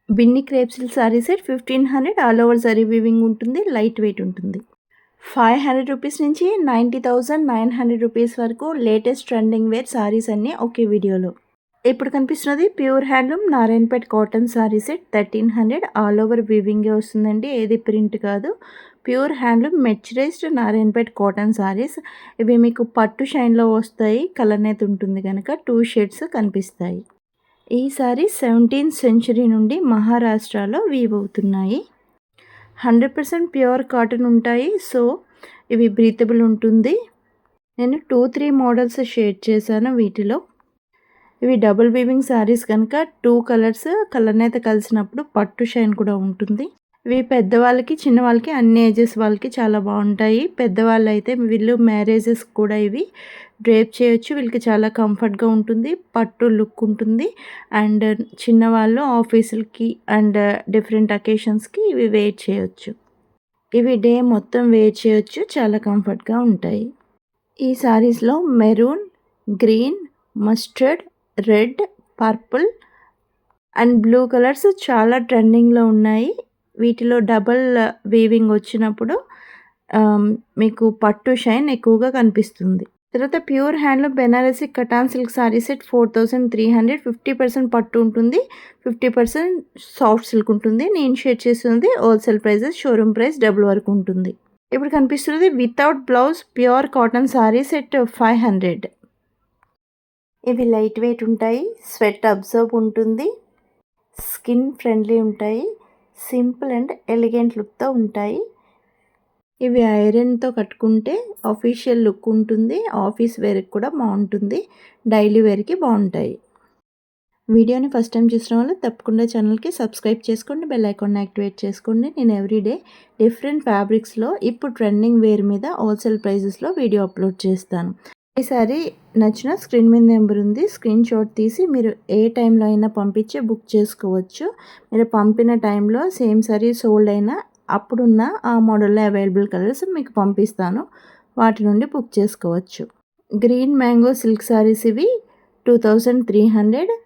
Binny crepe silk sari set 1500 all over zari weaving ఉంటుంది. Light weight ఉంటుంది. 500 rupees నుంచి 90,900 రూపీస్ వరకు లేటెస్ట్ ట్రెండింగ్ వేర్ సారీస్ అన్నీ ఒకే వీడియోలో. ఇప్పుడు కనిపిస్తున్నది pure handloom Narayanpet cotton sari set 1300 all over వీవింగే వస్తుందండి. ఏది ప్రింట్ కాదు. Pure handloom mercerised Narayanpet cotton saris. ఇవి మీకు పట్టు షైన్లో వస్తాయి. కలర్ నేత ఉంటుంది కనుక 2 షేడ్స్ కనిపిస్తాయి. ఈ సారీ 17th సెంచరీ నుండి మహారాష్ట్రలో వీవ్ అవుతున్నాయి. 100% ప్యూర్ కాటన్ ఉంటాయి. సో ఇవి బ్రీతబుల్ ఉంటుంది. నేను 2-3 మోడల్స్ షేర్ చేశాను వీటిలో. ఇవి డబుల్ వీవింగ్ శారీస్ కనుక 2 కలర్స్ కలర్ నేత కలిసినప్పుడు పట్టు షైన్ కూడా ఉంటుంది. ఇవి పెద్దవాళ్ళకి చిన్నవాళ్ళకి అన్ని ఏజెస్ వాళ్ళకి చాలా బాగుంటాయి. పెద్దవాళ్ళు అయితే వీళ్ళు మ్యారేజెస్ కూడా ఇవి డ్రేప్ చేయొచ్చు. వీళ్ళకి చాలా కంఫర్ట్గా ఉంటుంది. పట్టు లుక్ ఉంటుంది. అండ్ చిన్నవాళ్ళు ఆఫీసులకి అండ్ డిఫరెంట్ అకేషన్స్కి ఇవి వేర్ చేయొచ్చు. ఇవి డే మొత్తం వేర్ చేయొచ్చు. చాలా కంఫర్ట్గా ఉంటాయి. ఈ సారీస్లో maroon, green, mustard, red, purple and blue colours చాలా ట్రెండింగ్లో ఉన్నాయి. వీటిలో డబల్ వీవింగ్ వచ్చినప్పుడు మీకు పట్టు షైన్ ఎక్కువగా కనిపిస్తుంది. తర్వాత pure handloom Banarasi cotton silk sari set 4300 50% పట్టు ఉంటుంది. 50% సాఫ్ట్ సిల్క్ ఉంటుంది. నేను షేర్ చేస్తుంది wholesale prices. Showroom price double వరకు ఉంటుంది. ఇప్పుడు కనిపిస్తున్నది without blouse pure cotton sari set 500. ఇవి లైట్ వెయిట్ ఉంటాయి. స్వెట్ అబ్జర్వ్ ఉంటుంది. స్కిన్ ఫ్రెండ్లీ ఉంటాయి. సింపుల్ అండ్ ఎలిగెంట్ లుక్తో ఉంటాయి. ఇవి ఐరన్తో కట్టుకుంటే ఆఫీషియల్ లుక్ ఉంటుంది. ఆఫీస్ వేర్కి కూడా బాగుంటుంది. డైలీ వేర్కి బాగుంటాయి. వీడియోని ఫస్ట్ టైం చూసిన వాళ్ళు తప్పకుండా ఛానల్కి సబ్స్క్రైబ్ చేసుకోండి. బెల్ ఐకాన్ని యాక్టివేట్ చేసుకోండి. నేను ఎవ్రీడే డిఫరెంట్ ఫ్యాబ్రిక్స్లో ఇప్పుడు ట్రెండింగ్ వేర్ మీద హోల్సేల్ ప్రైజెస్లో వీడియో అప్లోడ్ చేస్తాను. ఈసారి నచ్చిన స్క్రీన్ మీద నెంబర్ ఉంది. స్క్రీన్ షాట్ తీసి మీరు ఏ టైంలో అయినా పంపించి బుక్ చేసుకోవచ్చు. మీరు పంపిన టైంలో సేమ్ సారీ సోల్డ్ అయినా అప్పుడున్న ఆ మోడల్లో అవైలబుల్ కలర్స్ మీకు పంపిస్తాను. వాటి నుండి బుక్ చేసుకోవచ్చు. గ్రీన్ మ్యాంగో సిల్క్ సారీస్ ఇవి 2300.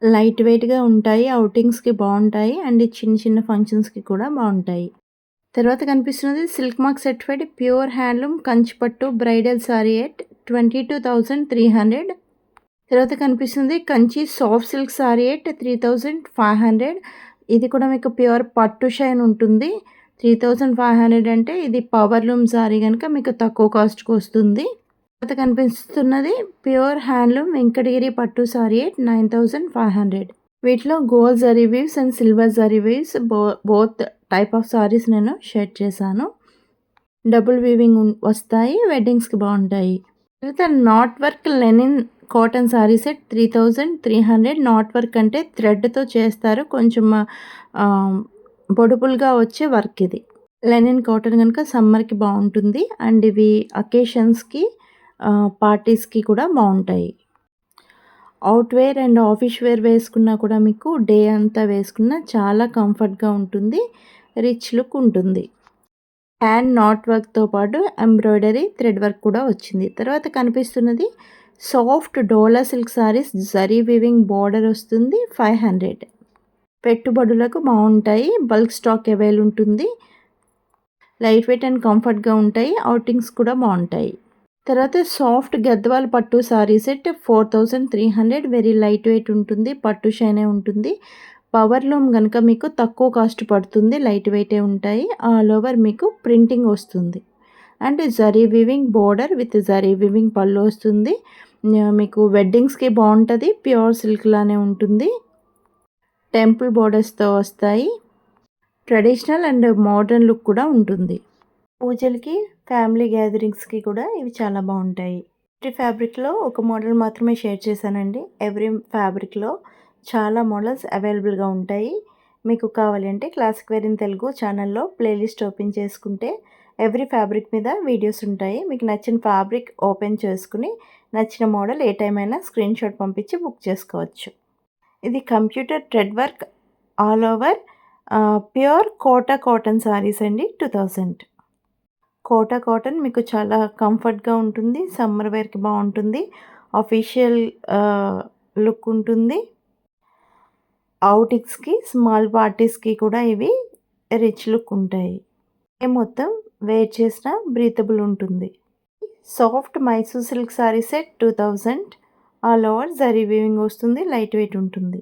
లైట్ వెయిట్గా ఉంటాయి. అవుటింగ్స్కి బాగుంటాయి అండ్ చిన్న చిన్న ఫంక్షన్స్కి కూడా బాగుంటాయి. తర్వాత కనిపిస్తున్నది silk mark certified pure handloom Kanchipattu bridal sorry at 22,300. తర్వాత కనిపిస్తుంది Kanchi soft silk sari at 3,500. ఇది కూడా మీకు ప్యూర్ పట్టు షైన్ ఉంటుంది. 3,500 అంటే ఇది పవర్ లూమ్ సారీ కనుక మీకు తక్కువ కాస్ట్కి వస్తుంది. తర్వాత కనిపిస్తున్నది ప్యూర్ హ్యాండ్లూమ్ వెంకటగిరి పట్టు సారీ ఎట్ 9,500. వీటిలో gold zari weaves and silver zari weaves both type of saris నేను షేర్ చేశాను. డబుల్ వీవింగ్ వస్తాయి. వెడ్డింగ్స్కి బాగుంటాయి. తర్వాత knot work linen cotton sari set 3,300. Knot work అంటే థ్రెడ్తో చేస్తారు. కొంచెం బొడుపులుగా వచ్చే వర్క్ ఇది. లెనిన్ కాటన్ కనుక సమ్మర్కి బాగుంటుంది. అండ్ ఇవి అకేషన్స్కి పార్టీస్కి కూడా బాగుంటాయి. అవుట్వేర్ అండ్ ఆఫీస్ వేర్ వేసుకున్నా కూడా మీకు డే అంతా వేసుకున్నా చాలా కంఫర్ట్గా ఉంటుంది. రిచ్ లుక్ ఉంటుంది. హ్యాండ్ నాట్ వర్క్తో పాటు ఎంబ్రాయిడరీ థ్రెడ్ వర్క్ కూడా వచ్చింది. తర్వాత కనిపిస్తున్నది soft Dola silk saris zari weaving border వస్తుంది. 500. పెట్టుబడులకు బాగుంటాయి. బల్క్ స్టాక్ అవైల్ ఉంటుంది. లైట్ వెయిట్ అండ్ కంఫర్ట్గా ఉంటాయి. అవుటింగ్స్ కూడా బాగుంటాయి. తర్వాత సాఫ్ట్ గద్వాల్ పట్టు sari set 4,300. Very light weight ఉంటుంది. పట్టు షైనే ఉంటుంది. పవర్ లూమ్ కనుక మీకు తక్కువ కాస్ట్ పడుతుంది. లైట్ వెయిటే ఉంటాయి. ఆల్ ఓవర్ మీకు ప్రింటింగ్ వస్తుంది. And zari weaving border with zari weaving పళ్ళు వస్తుంది. మీకు వెడ్డింగ్స్కి బాగుంటుంది. ప్యూర్ సిల్క్ లానే ఉంటుంది. టెంపుల్ బోర్డర్స్తో వస్తాయి. ట్రెడిషనల్ అండ్ మోడర్న్ లుక్ కూడా ఉంటుంది. పూజలకి ఫ్యామిలీ గ్యాదరింగ్స్కి కూడా ఇవి చాలా బాగుంటాయి. ఎవ్రీ ఫ్యాబ్రిక్లో ఒక మోడల్ మాత్రమే షేర్ చేశానండి. ఎవ్రీ ఫ్యాబ్రిక్లో చాలా మోడల్స్ అవైలబుల్గా ఉంటాయి. మీకు కావాలి అంటే క్లాసిక్ వేర్ ఇన్ తెలుగు ఛానల్లో ప్లేలిస్ట్ ఓపెన్ చేసుకుంటే ఎవ్రీ ఫ్యాబ్రిక్ మీద వీడియోస్ ఉంటాయి. మీకు నచ్చిన ఫ్యాబ్రిక్ ఓపెన్ చేసుకుని నచ్చిన మోడల్ ఏ టైం అయినా స్క్రీన్ షాట్ పంపించి బుక్ చేసుకోవచ్చు. ఇది computer thread work all over pure Kota cotton saris అండి. 2000. కోటా కాటన్ మీకు చాలా కంఫర్ట్గా ఉంటుంది. సమ్మర్ వేర్కి బాగుంటుంది. అఫీషియల్ లుక్ ఉంటుంది. అవుటింగ్స్కి స్మాల్ పార్టీస్కి కూడా ఇవి రిచ్ లుక్ ఉంటాయి. మొత్తం వేర్ చేసిన బ్రీతబుల్ ఉంటుంది. Soft Mysore silk sari set 2000 all over zari weaving వస్తుంది. లైట్ వెయిట్ ఉంటుంది.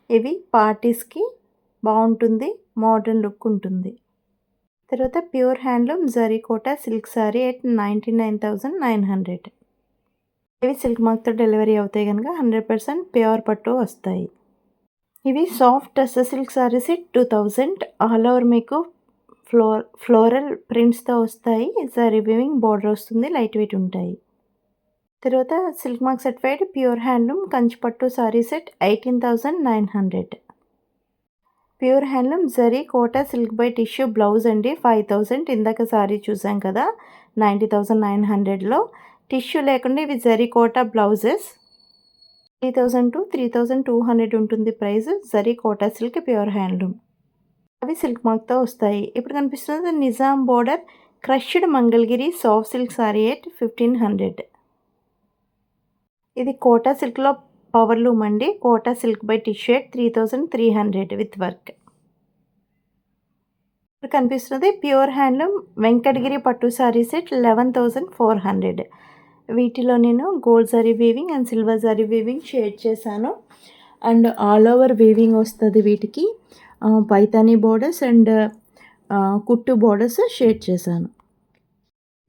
ఇవి పార్టీస్కి బాగుంటుంది. మోడర్న్ లుక్ ఉంటుంది. తర్వాత pure handloom zari Kota silk sari at 99,900. ఇవి సిల్క్ మార్క్తో డెలివరీ అవుతాయి కనుక 100% ప్యూర్ పట్టు వస్తాయి. ఇవి soft tussar silk sari set 2000 all over మీకు ఫ్లోరల్ ప్రింట్స్తో వస్తాయి. జరీ వీవింగ్ బోర్డర్ వస్తుంది. లైట్ వెయిట్ ఉంటాయి. తర్వాత silk mark certified pure handloom Kanchi పట్టు sari set 18,900. Pure handloom zari Kota silk by tissue blouse అండి 5,000. ఇందాక సారీ చూసాం కదా 90,900లో. టిష్యూ లేకుండా ఇవి జరీ కోటా బ్లౌజెస్ 3,000 to 3,200 ఉంటుంది price. Zari Kota silk pure handloom. అవి సిల్క్ మార్క్తో వస్తాయి. ఇప్పుడు కనిపిస్తుంది Nizam border crushed Mangalagiri soft silk sari at 1,500. ఇది కోటా సిల్క్లో పవర్ లూమ్ అండి. Kota silk by tissue at 3,300 with work. ఇప్పుడు కనిపిస్తుంది ప్యూర్ హ్యాండ్లూమ్ వెంకటగిరి పట్టు సారీ సెట్ 11,400. వీటిలో నేను gold zari weaving and silver zari weaving shade చేశాను. అండ్ ఆల్ ఓవర్ వీవింగ్ వస్తుంది. వీటికి పైతానీ బోర్డర్స్ అండ్ కుట్టు బోర్డర్స్ షేడ్ చేశాను.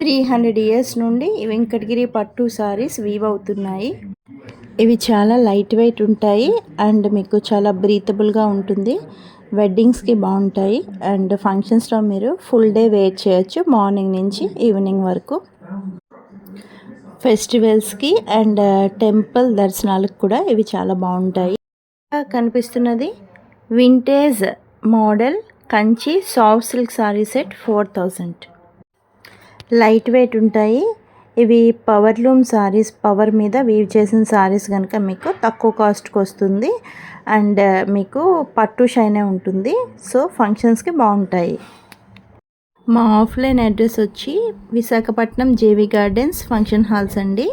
300 ఇయర్స్ నుండి వెంకటగిరి పట్టు సారీస్ వీవ్ అవుతున్నాయి. ఇవి చాలా లైట్ వెయిట్ ఉంటాయి అండ్ మీకు చాలా బ్రీతబుల్గా ఉంటుంది. వెడ్డింగ్స్కి బాగుంటాయి అండ్ ఫంక్షన్స్లో మీరు ఫుల్ డే వేర్ చేయొచ్చు. మార్నింగ్ నుంచి ఈవినింగ్ వరకు. ఫెస్టివల్స్కి అండ్ టెంపుల్ దర్శనాలకు కూడా ఇవి చాలా బాగుంటాయి. కనిపిస్తున్నది vintage model Kanchi soft silk sari set 4,000. Light weight ఉంటాయి. ఇవి పవర్ లూమ్ సారీస్, పవర్ మీద వీవ్ చేసిన సారీస్ కనుక మీకు తక్కువ కాస్ట్కి వస్తుంది అండ్ మీకు పట్టు షైనే ఉంటుంది. సో ఫంక్షన్స్కి బాగుంటాయి. మా ఆఫ్లైన్ అడ్రస్ వచ్చి Visakhapatnam JV gardens function halls అండి.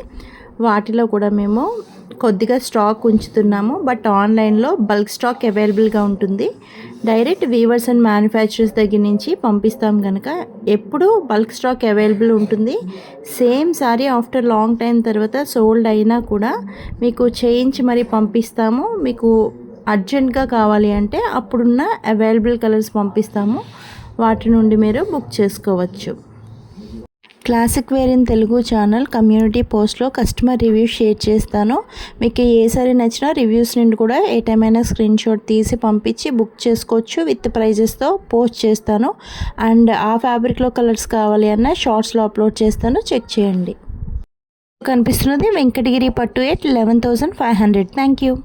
వాటిలో కూడా మేము కొద్దిగా స్టాక్ ఉంచుతున్నాము. బట్ ఆన్లైన్లో బల్క్ స్టాక్ అవైలబుల్గా ఉంటుంది. డైరెక్ట్ వీవర్స్ అండ్ మ్యానుఫ్యాక్చరర్స్ దగ్గర నుంచి పంపిస్తాం కనుక ఎప్పుడు బల్క్ స్టాక్ అవైలబుల్ ఉంటుంది. Same sorry after long time తర్వాత సోల్డ్ అయినా కూడా మీకు చేయించి మరీ పంపిస్తాము. మీకు అర్జెంట్గా కావాలి అంటే అప్పుడున్న అవైలబుల్ కలర్స్ పంపిస్తాము. వాటి నుండి మీరు బుక్ చేసుకోవచ్చు. Classic wear in Telugu channel community పోస్ట్లో కస్టమర్ రివ్యూ షేర్ చేస్తాను. మీకు ఏ సారీ నచ్చినా రివ్యూస్ నుండి కూడా ఏ టైం అయినా స్క్రీన్ షాట్ తీసి పంపించి బుక్ చేసుకోవచ్చు. విత్ ప్రైజెస్తో పోస్ట్ చేస్తాను. అండ్ ఆ ఫ్యాబ్రిక్లో కలర్స్ కావాలి అన్న షార్ట్స్లో అప్లోడ్ చేస్తాను. చెక్ చేయండి. కనిపిస్తున్నది వెంకటగిరి పట్టు ఎట్ 11,500. Thank you.